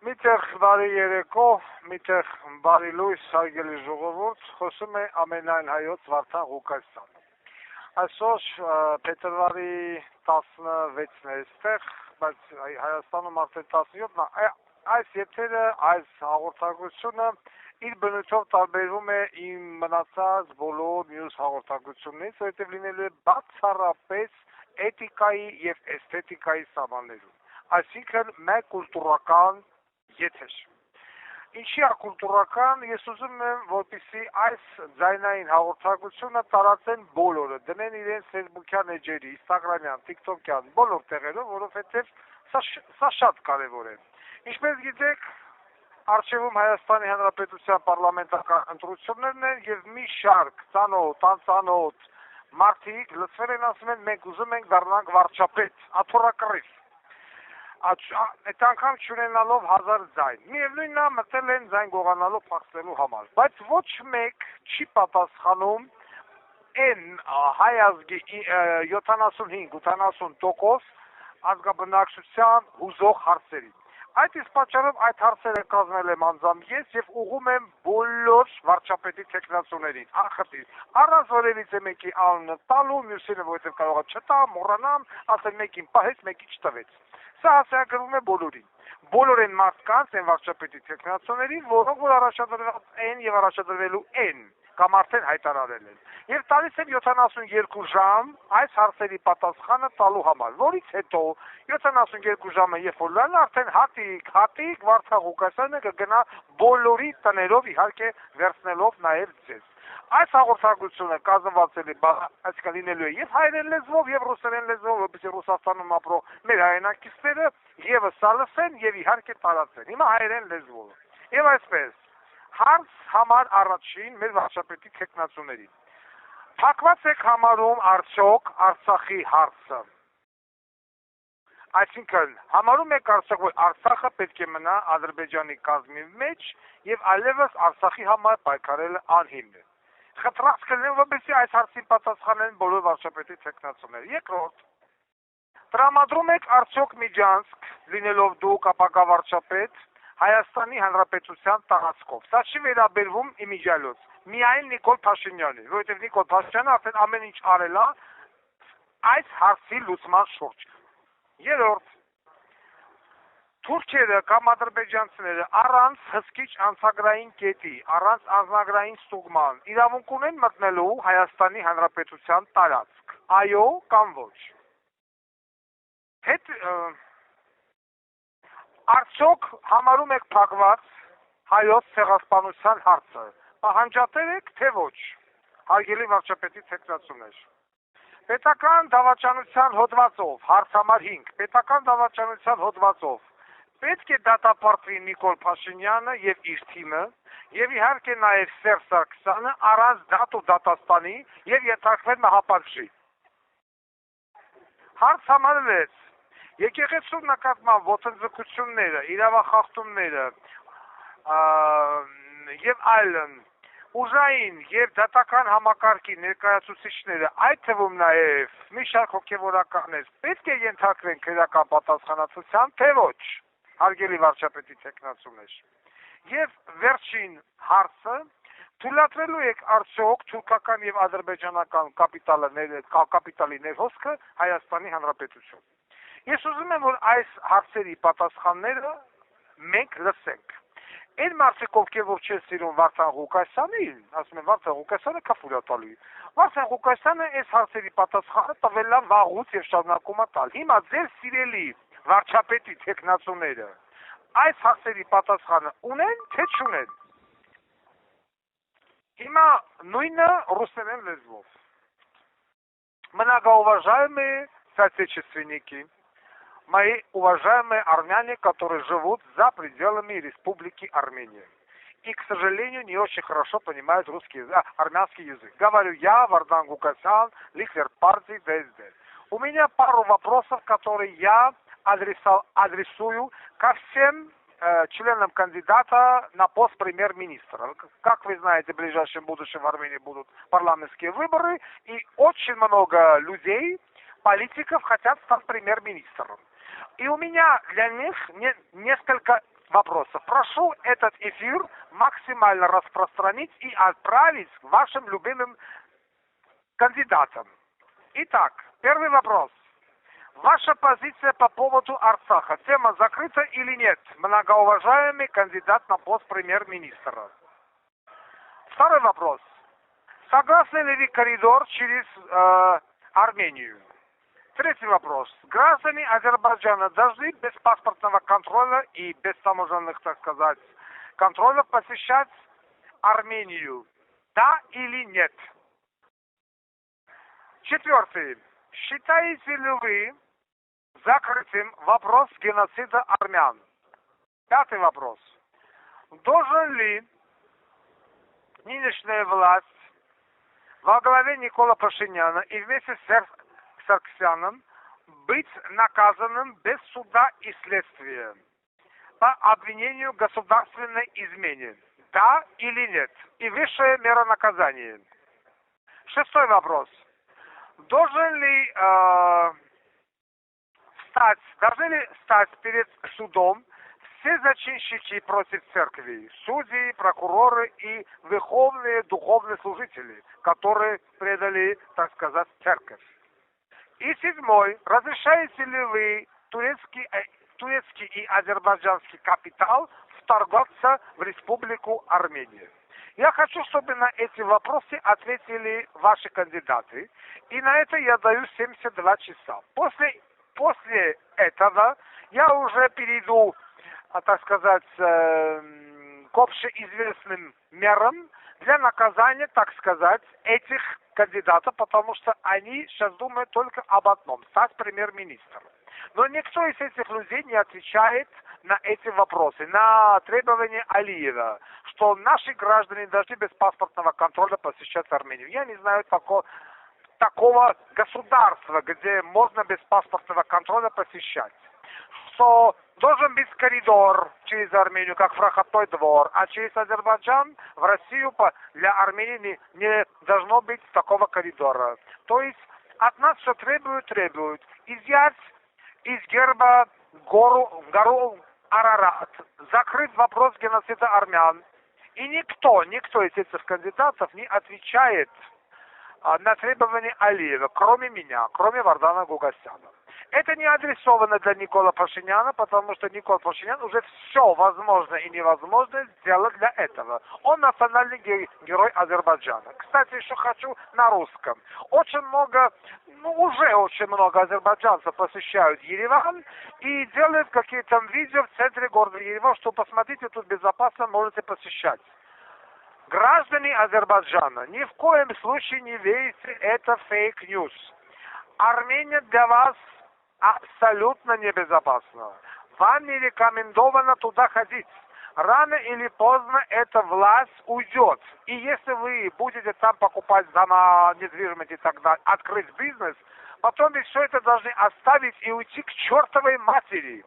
Միտեղ բարի երեկո, միտեղ բարի լույս, հարգելի ժողովուրդ, խոսում է ամենայն հայոց Վարդան Ղուկասյանը։ Այսօր փետրվարի 16-ն է այստեղ, բայց Հայաստանում արդեն 17-ն է, այս եթերը, այս հաղորդագրությունը իր բնույթով տարբերվում է իմ մնացած բոլոր մյուս հաղորդագրություններից, որովհետև լինելու է բացառապես էթիկայի և էսթետիկայի սահմաններում, այսինքն մեկ կուլտուրական եթեր։ Ինչի ակուլտուրական, ես ուզում եմ, որպեսզի այս ձայնային հաղորդագրությունը տարածեն բոլորը, դնեն իրենց ֆեյսբուքյան էջերի, ինստագրամյան, տիկտոկյան, բոլոր տեղերով, որովհետև սա շատ կարևոր է։ Ինչպես գիտեք, առջևում Հայաստանի Հանրապետության պարլամենտական ընտրություններն են և մի շարք ծանոթ, անծանոթ մարդիկ լցվել են, ասում են, մենք ուզում ենք դառնանք վարչապետ, աթոռակռիվ։ Այդ անգամ չունենալով 1000 ձայն, միևնույնն է մտել են ձայն գողանալով փախստելու համար, բայց ոչ մեկ չի պատասխանում այն հայ ազգի 75-80% ազգաբնակչության հուզող հարցերին։ Այդ իսկ պատճառով այդ հարցերը կազմել եմ անձամբ ես և ուղղում եմ բոլոր վարչապետի թեկնածուներին, անխտիր, առանց որևիցե մեկի անունը տալու, մյուսինը որովհետև կարող է չտա, մոռանամ, ասել մեկին պահեց, մեկի չտվեց։ Սա հասարակագրվում է բոլորին։ Բոլոր են մարդկանց, են վարչապետի թեկնածուներին, որոնք որ առաջադրված են և առաջադրվելու են, կամ արդեն հայտարարել են։ Եվ տալիս եմ 72 ժամ այս հարցերի պատասխանը տալու համար, որից հետո 72 ժամը երբ որ լան, արդեն հատիկ Վարդան Ղուկասյանը կգնա բոլորի տներով, իհարկե վերցնելով նաև ձեզ։ Այս հաղորդագրությունը կազմված է, այսինքն լինելու է և հայերեն լեզվով, և ռուսերեն լեզվով, որպեսզի Ռուսաստանում ապրող մեր հայրենակիցները ևս սա լսեն և իհարկե տարածեն։ Հիմա հայերեն լեզվով։ Եվ այսպես, հարց համար առաջին մեր վարչապետի թեկնածուներին։ Փակված եք համարում արդյոք Արցախի հարցը։ Այսինքն, համարում եք արդյոք, որ Արցախը պետք է մնա Ադրբեջանի կազմի մեջ և այլևս Արցախի համար պայքարելը անհիմն է։ Խնդրած կլինեմ, որպեսզի այս հարցին պատասխանեն բոլոր վարչապետի թեկնածուները։ Երկրորդ, տրամադրում եք արդյոք Միջանցք, լինելով դուք ապագա վարչապետ, Հայաստանի Հանրապետության տարածքով։ Սա չի վերաբերվում իմիջիալոց, միայն Նիկոլ Փաշինյանին, որովհետև Նիկոլ Փաշինյանը արդեն ամեն ինչ արել է այս հարցի լուծման շուրջ։ Երրորդ, թուրքերը կամ ադրբեջանցիները առանց հսկիչ անցագրային կետի, առանց անձնագրային ստուգման իրավունք ունեն մտնելու Հայաստանի Հանրապետության տարածք, այո կամ ոչ։ Արդյոք համարում եք փակված հայոց ցեղասպանության հարցը, պահանջատեր եք, թե ոչ, հարգելի վարչապետի թեկնածուներ։ Պետական դավաճանության հոդվածով, հարց համար 5, պետական դավաճանության հոդվածով պետք է դատապարտվի Նիկոլ Փաշինյանը և իր թիմը, և իհարկե նաև Սերժ Սարգսյանը առանց դատ ու դատաստանի և ենթարկվել մահապատժի։ Հարց համար 6, եկեղեցու նկատմամբ ոտնձգությունները, իրավախախտումները և այլն, ուժային և դատական համակարգի ներկայացուցիչները, այդ թվում նաև մի շարք հոգևորականներ, պետք է ենթարկվեն քրեական պատասխանատվության, թե ոչ, հարգելի վարչապետի թեկնածուներ։ Եվ վերջին հարցը, թույլատրելու եք արդյոք թուրքական և ադրբեջանական կապիտալի ներհոսքը Հայաստանի Հանրապետություն։ Ես ուզում եմ, որ այս հարցերի պատասխանները մենք լսենք։ Այն մարդիկ, ովքեր որ չեն սիրում Վարդան Ղուկասյանին, ասում են Վարդան Ղուկասյանը քֆուր է տալի։ Վարդան Ղուկասյանը այս հարցերի պատասխանը տվել է վաղուց և շարունակում է տալ։ Հիմա ձեր սիրելի վարչապետի թեկնածուները այս հարցերի պատասխանը ունեն, թե չունեն։ Հիմա նույնը ռուսերեն лезвով. Многоуважаемые соотечественники, мои уважаемые армяне, которые живут за пределами Республики Армения и, к сожалению, не очень хорошо понимают армянский язык. Говорю я, Вардан Ղուկասյան, лидер партии ДСД. У меня пару вопросов, которые я адресую ко всем членам кандидата на пост премьер-министра. Как вы знаете, в ближайшем будущем в Армении будут парламентские выборы, и очень много людей, политиков, хотят стать премьер-министром. И у меня для них несколько вопросов. Прошу этот эфир максимально распространить и отправить вашим любимым кандидатам. Итак, первый вопрос. Ваша позиция по поводу Арцаха. Тема закрыта или нет? Многоуважаемый кандидат на пост премьер-министра. Второй вопрос. Согласны ли вы коридор через Армению? Третий вопрос. Граждане Азербайджана должны без паспортного контроля и без таможенных, так сказать, контролев посещать Армению. Да или нет? Четвертый. Считаете ли вы закрытым вопрос геноцида армян? Пятый вопрос. Должен ли нынешняя власть во главе Никола Пашиняна и вместе с Сарксяном быть наказанным без суда и следствия по обвинению в государственной измене? Да или нет? И высшая мера наказания. Шестой вопрос. Должны ли стать перед судом все зачинщики против церкви, судьи, прокуроры и верховные духовные служители, которые предали, так сказать, церковь? И седьмой. Разрешаете ли вы турецкий и азербайджанский капитал вторгаться в Республику Армения? Я хочу, чтобы на эти вопросы ответили ваши кандидаты. И на это я даю 72 часа. После этого я уже перейду, так сказать, к общеизвестным мерам для наказания, так сказать, этих кандидатов, потому что они сейчас думают только об одном – стать премьер-министром. Но никто из этих людей не отвечает на эти вопросы, на требования Алиева, что наши граждане должны без паспортного контроля посещать Армению. Я не знаю такого государства, где можно без паспортного контроля посещать. Что должен быть коридор через Армению, как проходной двор, а через Азербайджан в Россию для Армении не должно быть такого коридора. То есть от нас что требуют изъять из герба гору Арарат, закрыть вопрос геноцида армян. И никто из этих кандидатов не отвечает на требования Алиева, кроме меня, кроме Вардана Гугасяна. Это не адресовано для Никола Пашиняна, потому что Никола Пашинян уже все возможное и невозможное сделал для этого. Он национальный герой Азербайджана. Кстати, еще хочу на русском. Уже очень много азербайджанцев посещают Ереван и делают какие-то видео в центре города Ереван, что посмотрите, тут безопасно, можете посещать. Граждане Азербайджана, ни в коем случае не верьте, это фейк-ньюс. Армения для вас абсолютно небезопасна. Вам не рекомендовано туда ходить. Рано или поздно эта власть уйдет. И если вы будете там покупать дома, недвижимость и так далее, открыть бизнес, потом вы все это должны оставить и уйти к чертовой матери.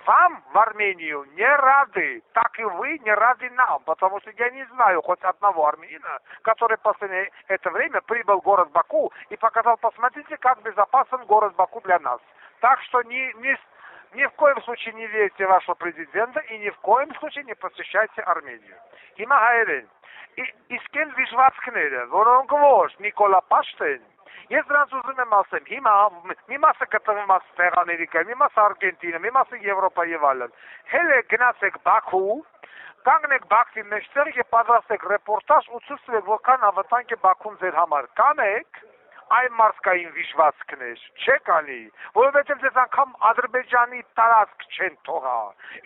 Вам в Армению не рады, так и вы не рады нам, потому что я не знаю хоть одного армянина, который в последнее это время прибыл в город Баку и показал, посмотрите, как безопасен город Баку для нас. Так что ни в коем случае не верьте вашего президента и ни в коем случае не посещайте Армению. Հիմա հայերեն, իսկ են վիժվածքները, որոնք ոչ Նիկոլա Պաշտեն, ես դրանց ուզում եմ ասեմ, հիմա մի մասը գտնվում է ստեղ Ամերիկայում, մի մասը Արգենտինա, մի մասը Եվրոպա եւ այլն։ Հենց գնացեք Բաքու, կանգնեք Բաքվի մեջտեղ եւ պատրաստեք ռեպորտաժ ու ցույցեք որքան անվտանգ է Բաքուն ձեր համար։ Կանեք այն մարզկային վիժվածքներ, չեք անի, որովհետև ձեզ անգամ Ադրբեջանի տարածք չեն թողա։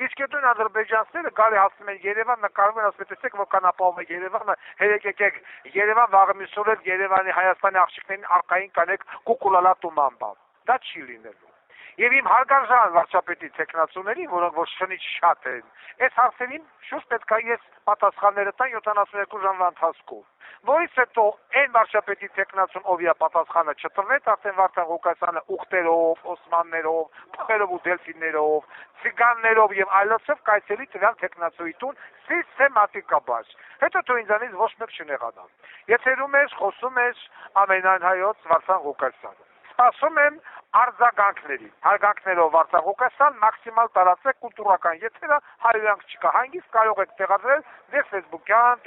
Իսկ հետո ադրբեջանցիները գալի հասնում են Երևան, նկարվում են, ասում տեսեք որքան ապահովում է Երևանը, եկեք Երևան վաղը միսօր Երևանի Հայաստանի աղջիկներին արկային կանեք կուկուլալա տումանբա։ Դա չի լինելու։ Եվ իմ հարգարժան վարչապետի տեխնացուներին, որոնք ոչ շնիչ շատ են, այս հարցերին շուտ պետք է ես պատասխանները տան 72 ժամվա ընթացքում։ Որից հետո այն վարչապետի տեխնացուն, ով է պատասխանը չտրվեց, արդեն Վարդան Ղուկասյանը ուխտերով, օսմաններով, փոխերով ու դելֆիններով, ցիգաններով եւ այլոցով կայցելի տվյալ տեխնացուի տուն սիստեմատիկաբար։ Հետո դու ինձանից ոչ մեկ չնեղանա։ Եթերում ես, խոսում ես ամենայն հայոց Վարդան Ղուկասյանը։ Սպասում եմ արձագանքների։ Հարգանքներով Վարդան Ղուկասյան, մաքսիմալ տարածեք կուլտուրական եթերը, հայոյանք չկա, հանգիստ կարող եք տեղադրել ձեր ֆեյսբուքյան,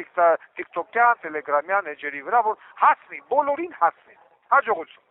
տիկտոկյան, տելեգրամյան էջերի վրա, որ հասնի, բոլորին հասնի։ Հաջողություն։